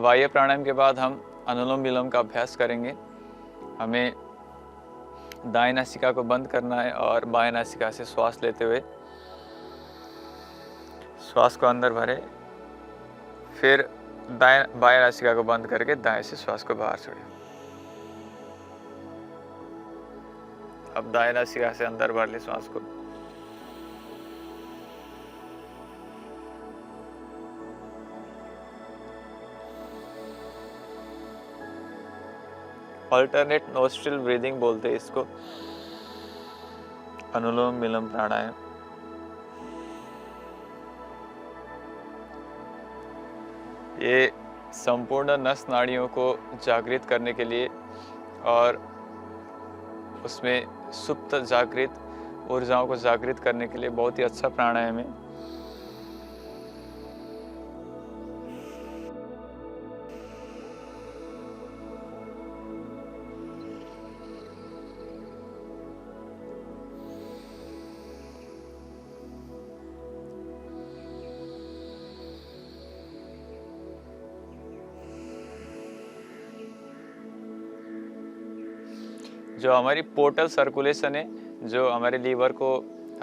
वायु प्राणायाम के बाद हम अनुलोम विलोम का अभ्यास करेंगे। हमें दाएं नासिका को बंद करना है और बाएं नासिका से श्वास लेते हुए श्वास को अंदर भरे, फिर बाएं नासिका को बंद करके दाएं से श्वास को बाहर छोड़े। अब दाएं नासिका से अंदर भर ले श्वास को, अल्टरनेट नोस्ट्रिल ब्रीदिंग बोलते हैं इसको, अनुलोम विलोम प्राणायाम। ये संपूर्ण नस नाड़ियों को जागृत करने के लिए और उसमें सुप्त जागृत ऊर्जाओं को जागृत करने के लिए बहुत ही अच्छा प्राणायाम है। जो हमारी पोर्टल सर्कुलेशन है, जो हमारे लीवर को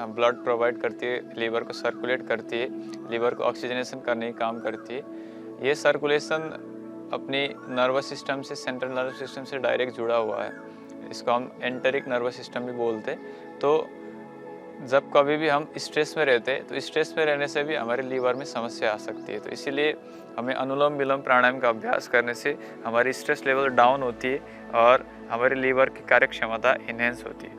ब्लड प्रोवाइड करती है, लीवर को सर्कुलेट करती है, लीवर को ऑक्सीजनेशन करने का काम करती है, ये सर्कुलेशन अपनी नर्वस सिस्टम से, सेंट्रल नर्वस सिस्टम से डायरेक्ट जुड़ा हुआ है। इसको हम एंटेरिक नर्वस सिस्टम भी बोलते हैं। तो जब कभी भी हम स्ट्रेस में रहते हैं तो स्ट्रेस में रहने से भी हमारे लीवर में समस्या आ सकती है। तो इसीलिए हमें अनुलोम विलोम प्राणायाम का अभ्यास करने से हमारी स्ट्रेस लेवल डाउन होती है और हमारे लीवर की कार्य क्षमता इनहेंस होती है।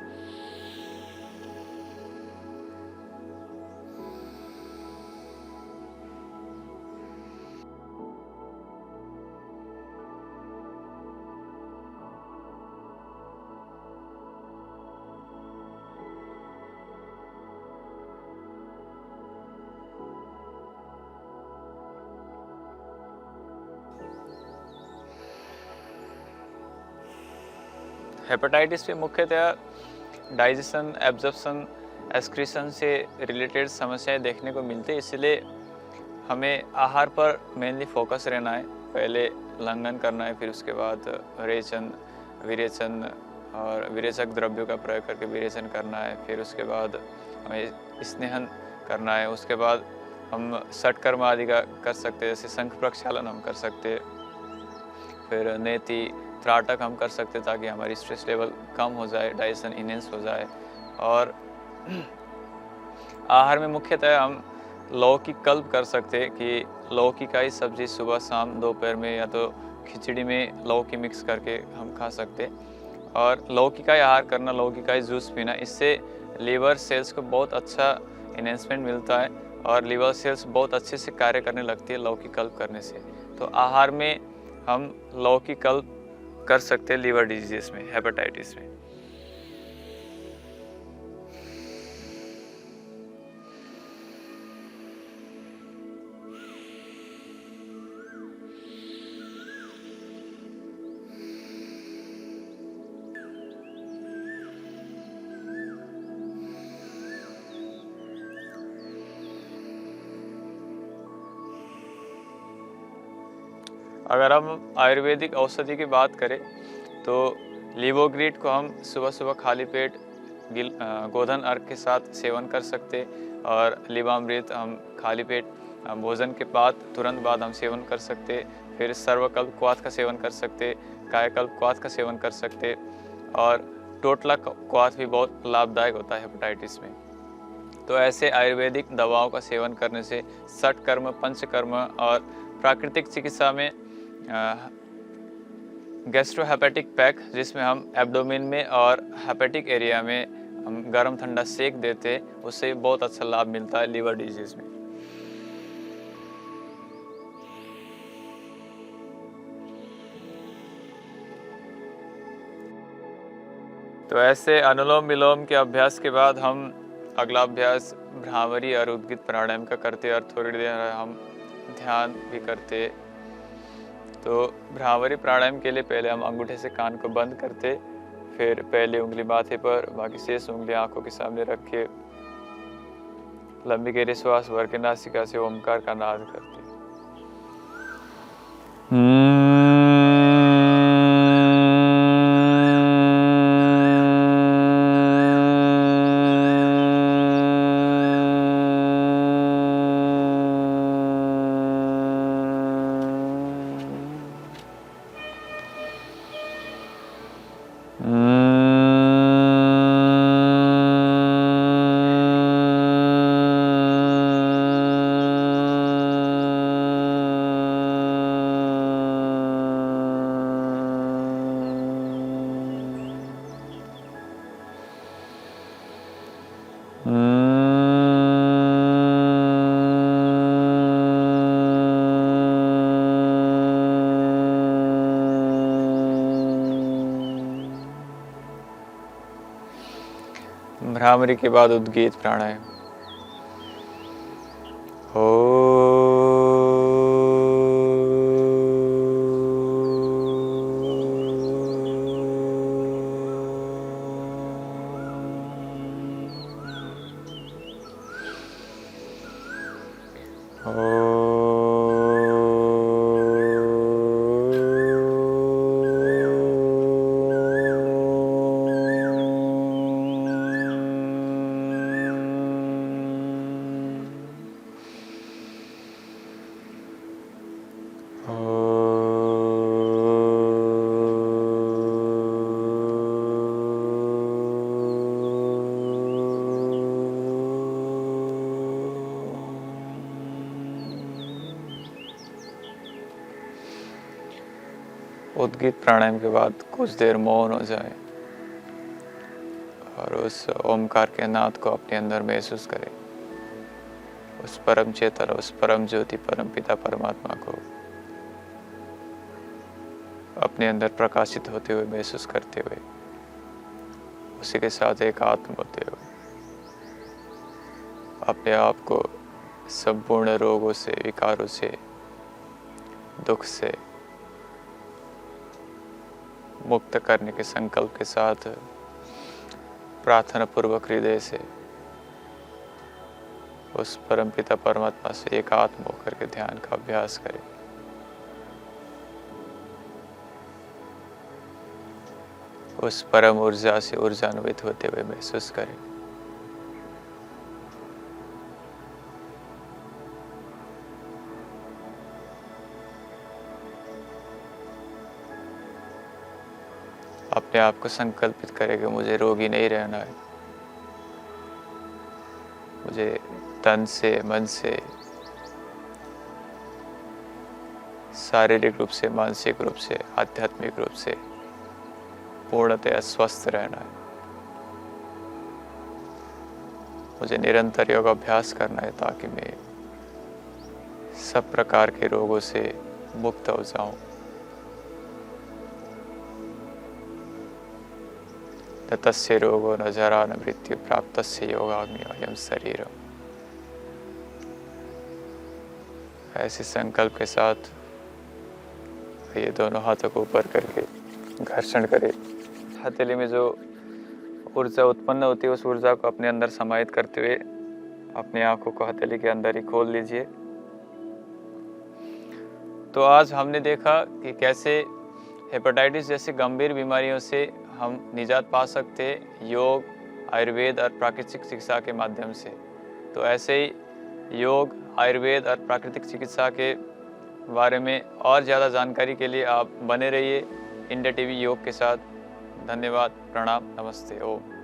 हेपेटाइटिस में मुख्यतः डाइजेशन, एब्जॉर्प्शन, एक्सक्रीशन से रिलेटेड समस्याएं देखने को मिलती है। इसलिए हमें आहार पर मेनली फोकस रहना है। पहले लंघन करना है, फिर उसके बाद रेचन, विरेचन और विरेचक द्रव्यों का प्रयोग करके विरेचन करना है। फिर उसके बाद हमें स्नेहन करना है। उसके बाद हम षटकर्म आदि का कर सकते हैं, जैसे शंख प्रक्षालन हम कर सकते हैं, फिर नेति त्राटक हम कर सकते हैं ताकि हमारी स्ट्रेस लेवल कम हो जाए, डाइजेशन इनहेंस हो जाए। और आहार में मुख्यतः हम लौकी कल्प कर सकते हैं कि लौकी का ही सब्जी सुबह शाम दोपहर में या तो खिचड़ी में लौकी मिक्स करके हम खा सकते हैं। और लौकी का ही आहार करना, लौकी का ही जूस पीना, इससे लीवर सेल्स को बहुत अच्छा इन्हेंसमेंट मिलता है और लीवर सेल्स बहुत अच्छे से कार्य करने लगती है लौकी कल्प करने से। तो आहार में हम लौकी कल्प कर सकते हैं लीवर डिजीज में, हेपेटाइटिस में। अगर हम आयुर्वेदिक औषधि की बात करें तो लिवोग्रीट को हम सुबह सुबह खाली पेट गोधन अर्घ के साथ सेवन कर सकते, और लिवामृत हम खाली पेट भोजन के बाद तुरंत बाद हम सेवन कर सकते। फिर सर्वकल्प क्वाथ का सेवन कर सकते, कायाकल्प क्वाथ का सेवन कर सकते, और टोटला क्वाथ भी बहुत लाभदायक होता है हेपेटाइटिस में। तो ऐसे आयुर्वेदिक दवाओं का सेवन करने से षटकर्म, पंचकर्म और प्राकृतिक चिकित्सा में गैस्ट्रोहेपेटिक पैक, जिसमें हम एब्डोमेन में और हेपेटिक एरिया में हम गर्म ठंडा सेक देते, उससे बहुत अच्छा लाभ मिलता है लीवर डिजीज में। तो ऐसे अनुलोम विलोम के अभ्यास के बाद हम अगला अभ्यास भ्रामरी और उद्गित प्राणायाम का करते और थोड़ी देर हम ध्यान भी करते। तो भ्रामरी प्राणायाम के लिए पहले हम अंगूठे से कान को बंद करते, फिर पहले उंगली माथे पर, बाकी शेष उंगली आंखों के सामने रख के लंबी गहरी श्वास भर के नासिका से ओमकार का नाद करते। भ्रामरी के बाद उद्गीत प्राणायाम। उद्गीत प्राणायाम के बाद कुछ देर मौन हो जाए और उस ओमकार के नाद को अपने अंदर महसूस करें। उस परम चेतन, उस परम ज्योति, परम पिता परमात्मा को अपने अंदर प्रकाशित होते हुए महसूस करते हुए, उसी के साथ एक आत्म होते हुए अपने आप को संपूर्ण रोगों से, विकारों से, दुख से मुक्त करने के संकल्प के साथ प्रार्थना पूर्वक हृदय से उस परम पिता परमात्मा से एकात्म होकर के ध्यान का अभ्यास करें। उस परम ऊर्जा से ऊर्जान्वित होते हुए महसूस करें। अपने आप को संकल्पित करें कि मुझे रोगी नहीं रहना है। मुझे तन से, मन से, शारीरिक रूप से, मानसिक रूप से, आध्यात्मिक रूप से पूर्णतया स्वस्थ रहना है। मुझे निरंतर योग अभ्यास करना है ताकि मैं सब प्रकार के रोगों से मुक्त हो जाऊं। तस्य रोगो न जरा न मृत्यु प्राप्तस्य योगाग्नि अयं शरीरम्। ऐसे संकल्प के साथ ये दोनों हाथों को ऊपर करके घर्षण करें। हथेली में जो ऊर्जा उत्पन्न होती है उस ऊर्जा को अपने अंदर समाहित करते हुए अपनी आंखों को हथेली के अंदर ही खोल लीजिए। तो आज हमने देखा कि कैसे हेपेटाइटिस जैसी गंभीर बीमारियों से हम निजात पा सकते हैं योग, आयुर्वेद और प्राकृतिक चिकित्सा के माध्यम से। तो ऐसे ही योग, आयुर्वेद और प्राकृतिक चिकित्सा के बारे में और ज़्यादा जानकारी के लिए आप बने रहिए इंडिया टीवी योग के साथ। धन्यवाद, प्रणाम, नमस्ते, ओम।